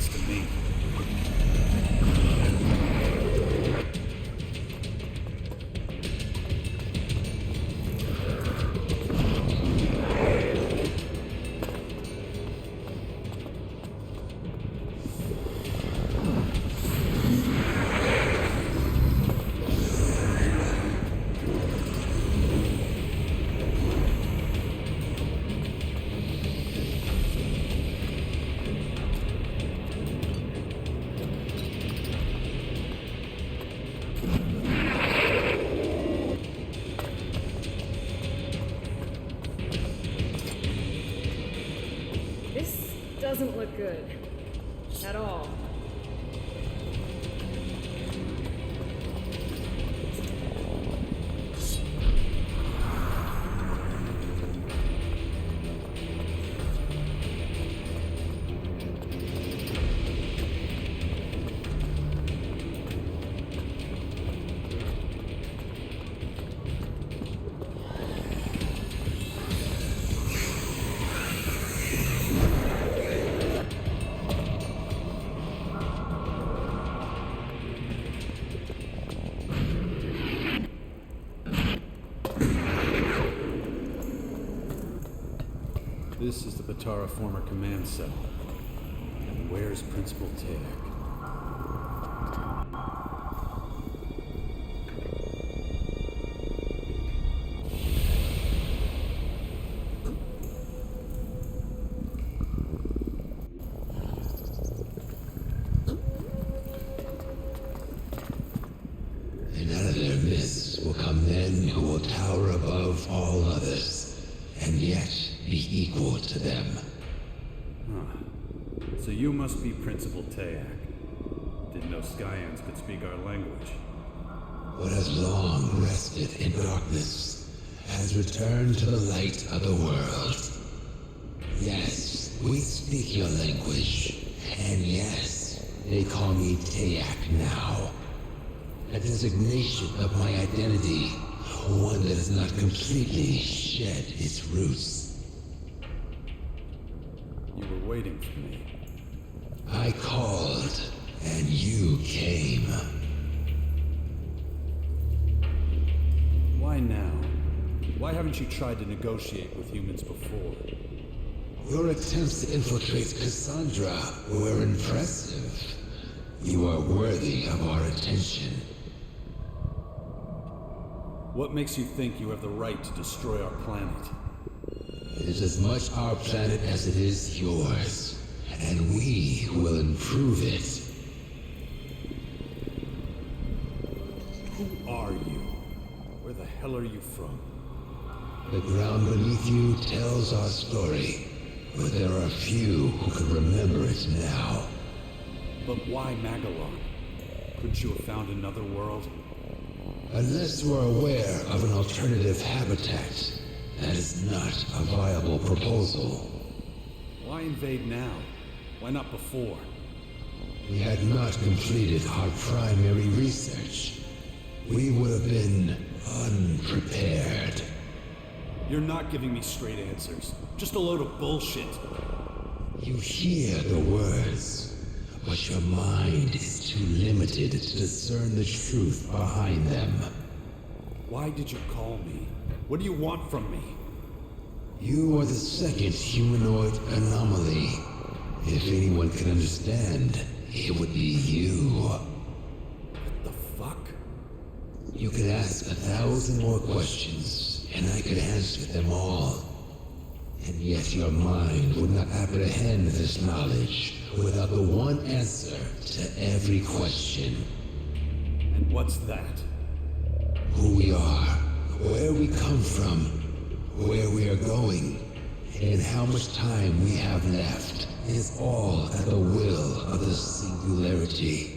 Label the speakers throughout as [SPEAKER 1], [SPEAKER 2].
[SPEAKER 1] sense to me.
[SPEAKER 2] Doesn't look good. At all.
[SPEAKER 1] This is the Batara former command cell. And where's Principal Tayaac?
[SPEAKER 3] And out of their midst will come men who will tower above all others, and yet be equal to them.
[SPEAKER 1] Huh. So you must be Principal Tayak. Didn't know Skyans could speak our language.
[SPEAKER 3] What has long rested in darkness has returned to the light of the world. Yes, we speak your language. And yes, they call me Tayaac now. A designation of my identity, one that has not completely shed its roots.
[SPEAKER 1] You were waiting for me.
[SPEAKER 3] I called, and you came.
[SPEAKER 1] Why now? Why haven't you tried to negotiate with humans before?
[SPEAKER 3] Your attempts to infiltrate Cassandra were impressive. You are worthy of our attention.
[SPEAKER 1] What makes you think you have the right to destroy our planet?
[SPEAKER 3] It is as much our planet as it is yours, and we will improve it.
[SPEAKER 1] Who are you? Where the hell are you from?
[SPEAKER 3] The ground beneath you tells our story, but there are few who can remember it now.
[SPEAKER 1] But why Magalon? Couldn't you have found another world?
[SPEAKER 3] Unless you are aware of an alternative habitat, that is not a viable proposal.
[SPEAKER 1] Why invade now? Why not before?
[SPEAKER 3] We had not completed our primary research. We would have been unprepared.
[SPEAKER 1] You're not giving me straight answers. Just a load of bullshit.
[SPEAKER 3] You hear the words, but your mind is too limited to discern the truth behind them.
[SPEAKER 1] Why did you call me? What do you want from me?
[SPEAKER 3] You are the second humanoid anomaly. If anyone can understand, it would be you.
[SPEAKER 1] What the fuck?
[SPEAKER 3] You could ask 1,000 more questions, and I could answer them all. And yet your mind would not apprehend this knowledge without the one answer to every question.
[SPEAKER 1] And what's that?
[SPEAKER 3] Who we are, where we come from, where we are going, and how much time we have left is all at the will of the singularity.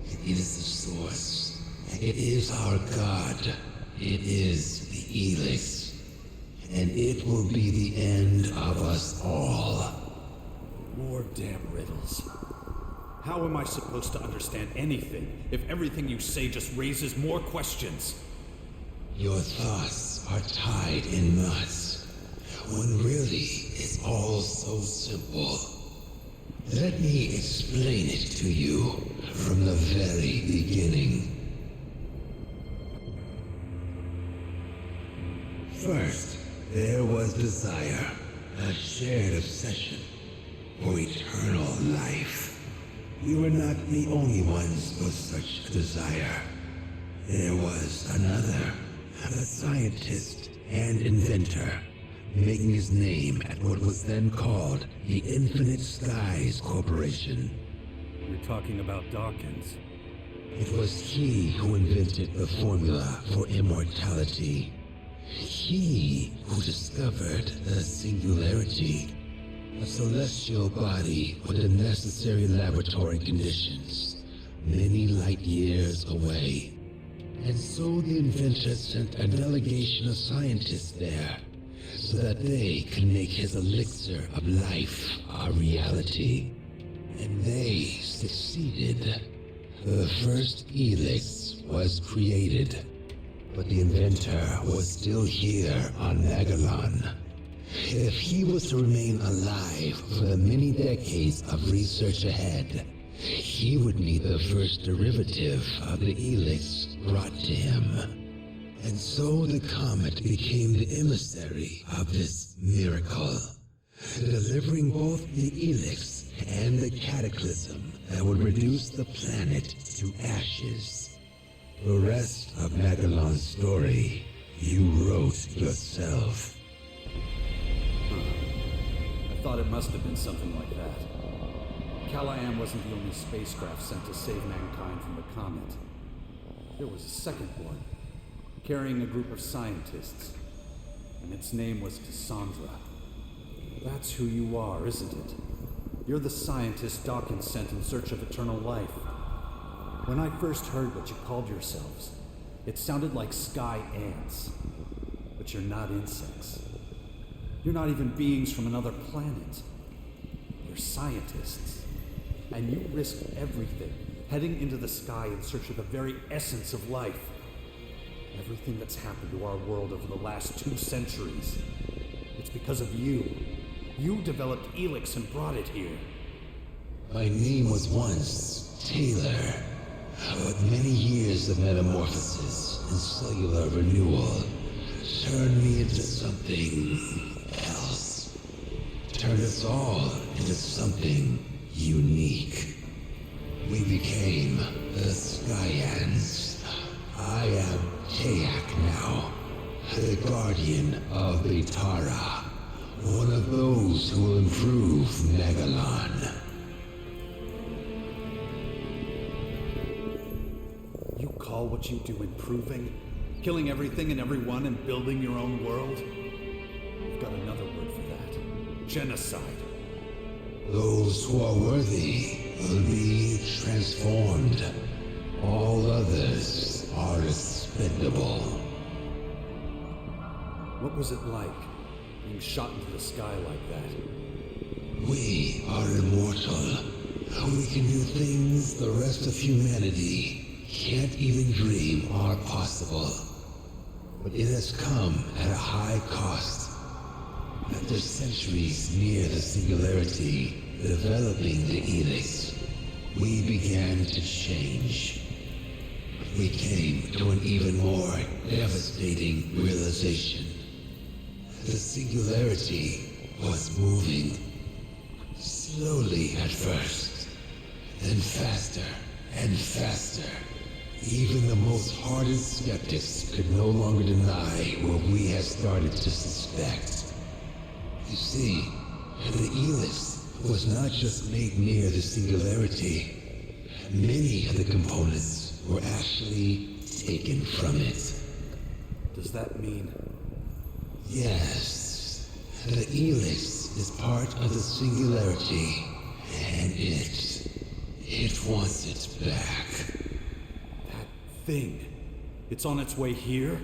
[SPEAKER 3] It is the source. It is our God. It is the Elex. And it will be the end of us all.
[SPEAKER 1] More damn riddles. How am I supposed to understand anything if everything you say just raises more questions?
[SPEAKER 3] Your thoughts are tied in knots, when really it's all so simple. Let me explain it to you from the very beginning. First, there was desire, a shared obsession for eternal life. We were not the only ones with such a desire. There was another, a scientist and inventor, making his name at what was then called the Infinite Skies Corporation.
[SPEAKER 1] You're talking about Dawkins.
[SPEAKER 3] It was he who invented the formula for immortality. He who discovered the singularity, a celestial body with the necessary laboratory conditions, many light years away. And so the inventor sent a delegation of scientists there, so that they could make his elixir of life a reality. And they succeeded. The first Elex was created, but the inventor was still here on Magellan. If he was to remain alive for the many decades of research ahead, he would need the first derivative of the Elex brought to him. And so the comet became the emissary of this miracle, delivering both the Elex and the cataclysm that would reduce the planet to ashes. The rest of Magellan's story you wrote yourself.
[SPEAKER 1] I thought it must have been something like that. Callahan wasn't the only spacecraft sent to save mankind from the comet. There was a second one, carrying a group of scientists, and its name was Cassandra. That's who you are, isn't it? You're the scientist Dawkins sent in search of eternal life. When I first heard what you called yourselves, it sounded like sky ants. But you're not insects. You're not even beings from another planet. You're scientists. And you risked everything, heading into the sky in search of the very essence of life. Everything that's happened to our world over the last 2 centuries, it's because of you. You developed Elex and brought it here.
[SPEAKER 3] My name was once Taylor, but many years of metamorphosis and cellular renewal turned me into something else. Turned us all into something unique. We became the Skyans. I am Tayaac now, the guardian of Betara, one of those who will improve Magellan.
[SPEAKER 1] You call what you do improving? Killing everything and everyone and building your own world? We've got another word for that. Genocide.
[SPEAKER 3] Those who are worthy will be transformed. All others are expendable.
[SPEAKER 1] What was it like, being shot into the sky like that?
[SPEAKER 3] We are immortal. We can do things the rest of humanity can't even dream are possible. But it has come at a high cost. After centuries near the singularity, developing the Elex, we began to change. We came to an even more devastating realization. The singularity was moving. Slowly at first, then faster and faster. Even the most hardened skeptics could no longer deny what we had started to suspect. You see, the Elex was not just made near the singularity. Many of the components were actually taken from it.
[SPEAKER 1] Does that mean?
[SPEAKER 3] Yes, the Elex is part of the singularity, and it wants it back.
[SPEAKER 1] That thing. It's on its way here?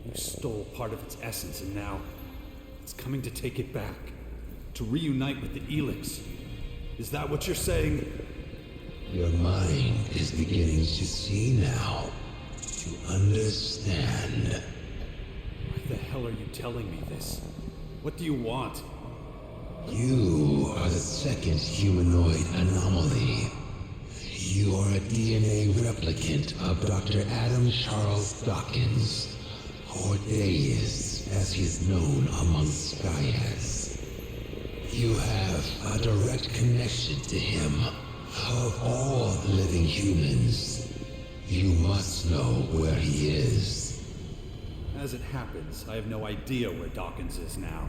[SPEAKER 1] You stole part of its essence and now it's coming to take it back. To reunite with the Elex. Is that what you're saying?
[SPEAKER 3] Your mind is beginning to see now, to understand.
[SPEAKER 1] Why the hell are you telling me this? What do you want?
[SPEAKER 3] You are the second humanoid anomaly. You are a DNA replicant of Dr. Adam Charles Dawkins, or Deus, as he is known among Skyads. You have a direct connection to him. Of all living humans, you must know where he is.
[SPEAKER 1] As it happens, I have no idea where Dawkins is now.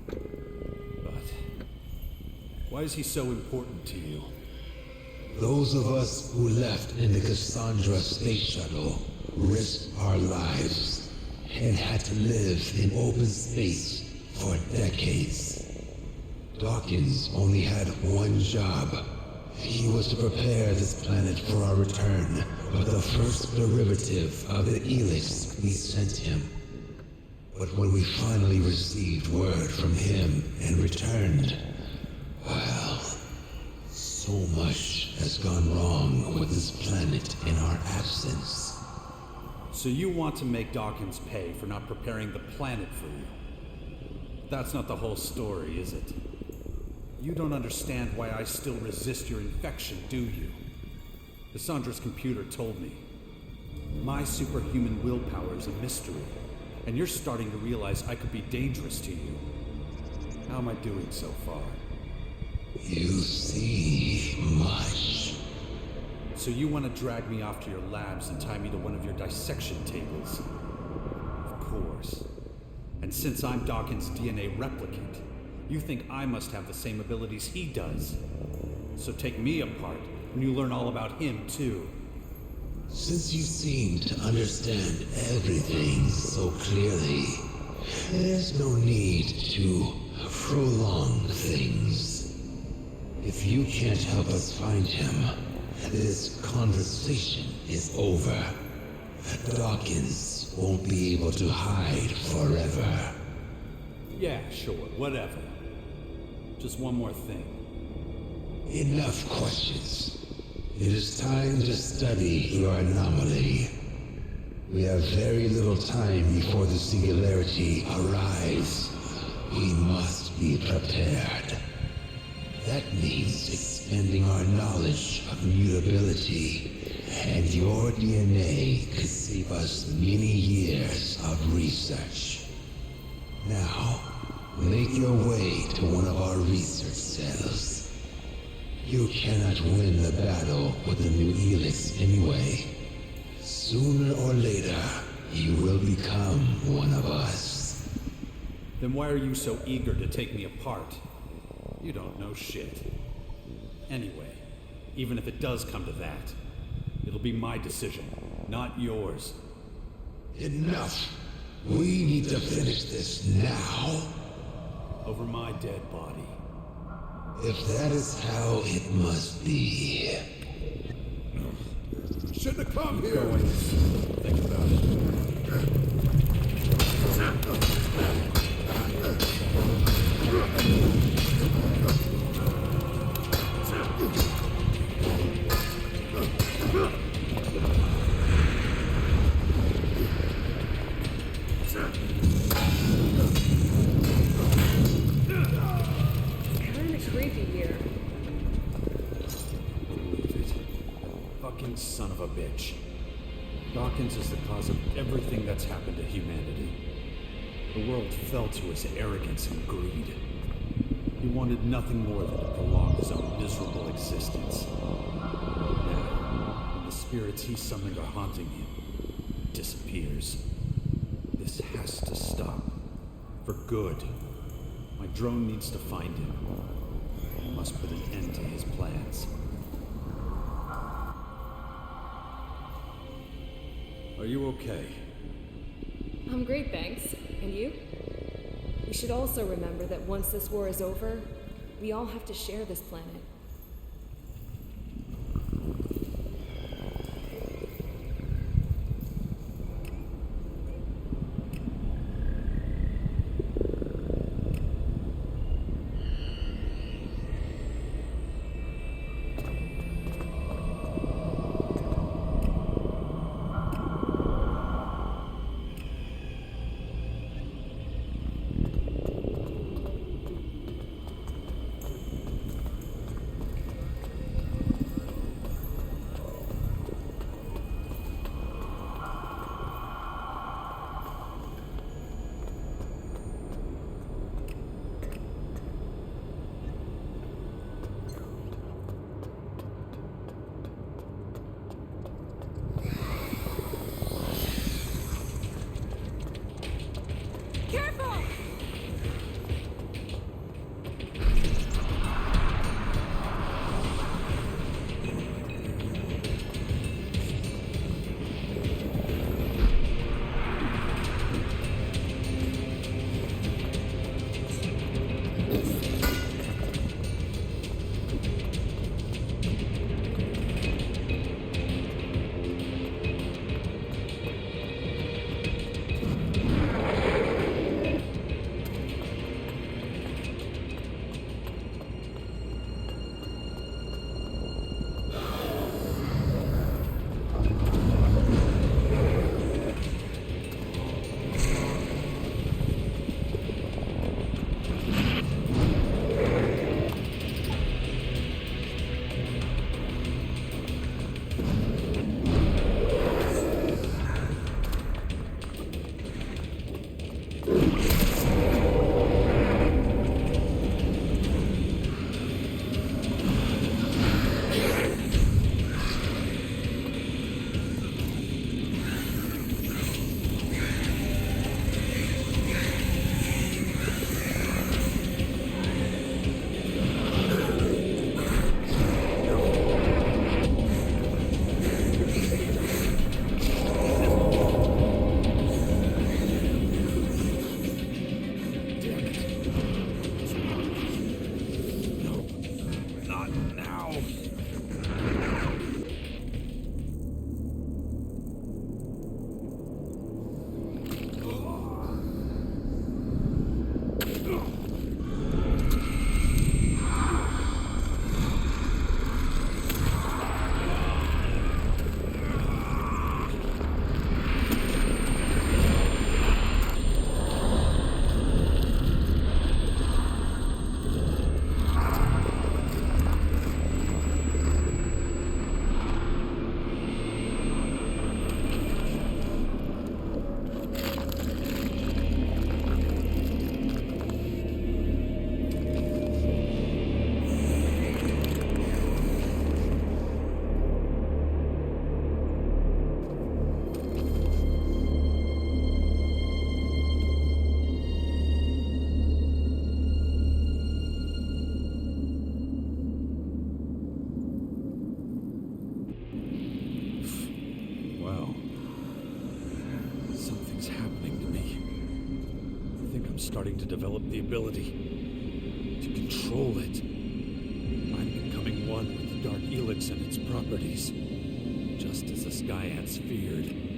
[SPEAKER 1] But why is he so important to you?
[SPEAKER 3] Those of us who left in the Cassandra space shuttle risked our lives and had to live in open space for decades. Dawkins only had one job. He was to prepare this planet for our return with the first derivative of the Elex we sent him. But when we finally received word from him and returned, well, so much has gone wrong with this planet in our absence.
[SPEAKER 1] So you want to make Dawkins pay for not preparing the planet for you? That's not the whole story, is it? You don't understand why I still resist your infection, do you? Cassandra's computer told me. My superhuman willpower is a mystery, and you're starting to realize I could be dangerous to you. How am I doing so far?
[SPEAKER 3] You see much.
[SPEAKER 1] So you want to drag me off to your labs and tie me to one of your dissection tables? Of course. And since I'm Dawkins' DNA replicant, you think I must have the same abilities he does. So take me apart, and you learn all about him, too.
[SPEAKER 3] Since you seem to understand everything so clearly, there's no need to prolong things. If you can't help us find him, this conversation is over. Dawkins won't be able to hide forever.
[SPEAKER 1] Yeah, sure, whatever. Just one more thing.
[SPEAKER 3] Enough questions. It is time to study your anomaly. We have very little time before the singularity arrives. We must be prepared. That means expending our knowledge of mutability, and your DNA could save us many years of research. Now, make your way to one of our research cells. You cannot win the battle with the new Elex anyway. Sooner or later, you will become one of us.
[SPEAKER 1] Then why are you so eager to take me apart? You don't know shit. Anyway, even if it does come to that, it'll be my decision, not yours.
[SPEAKER 3] Enough! We need to finish this now.
[SPEAKER 1] Over my dead body.
[SPEAKER 3] If that is how it must be.
[SPEAKER 4] Shouldn't have come here.
[SPEAKER 1] Think about it.
[SPEAKER 2] Kinda creepy here.
[SPEAKER 1] Fucking son of a bitch. Dawkins is the cause of everything that's happened to humanity. The world fell to his arrogance and greed. He wanted nothing more than to prolong his own miserable existence. Now, when the spirits he summoned are haunting him, he disappears. This has to stop. For good. My drone needs to find him. I must put an end to his plans. Are you okay?
[SPEAKER 2] I'm great, thanks. And you? We should also remember that once this war is over, we all have to share this planet.
[SPEAKER 1] now. Starting to develop the ability to control it. I'm becoming one with the dark Elex and its properties, just as the Skyants feared.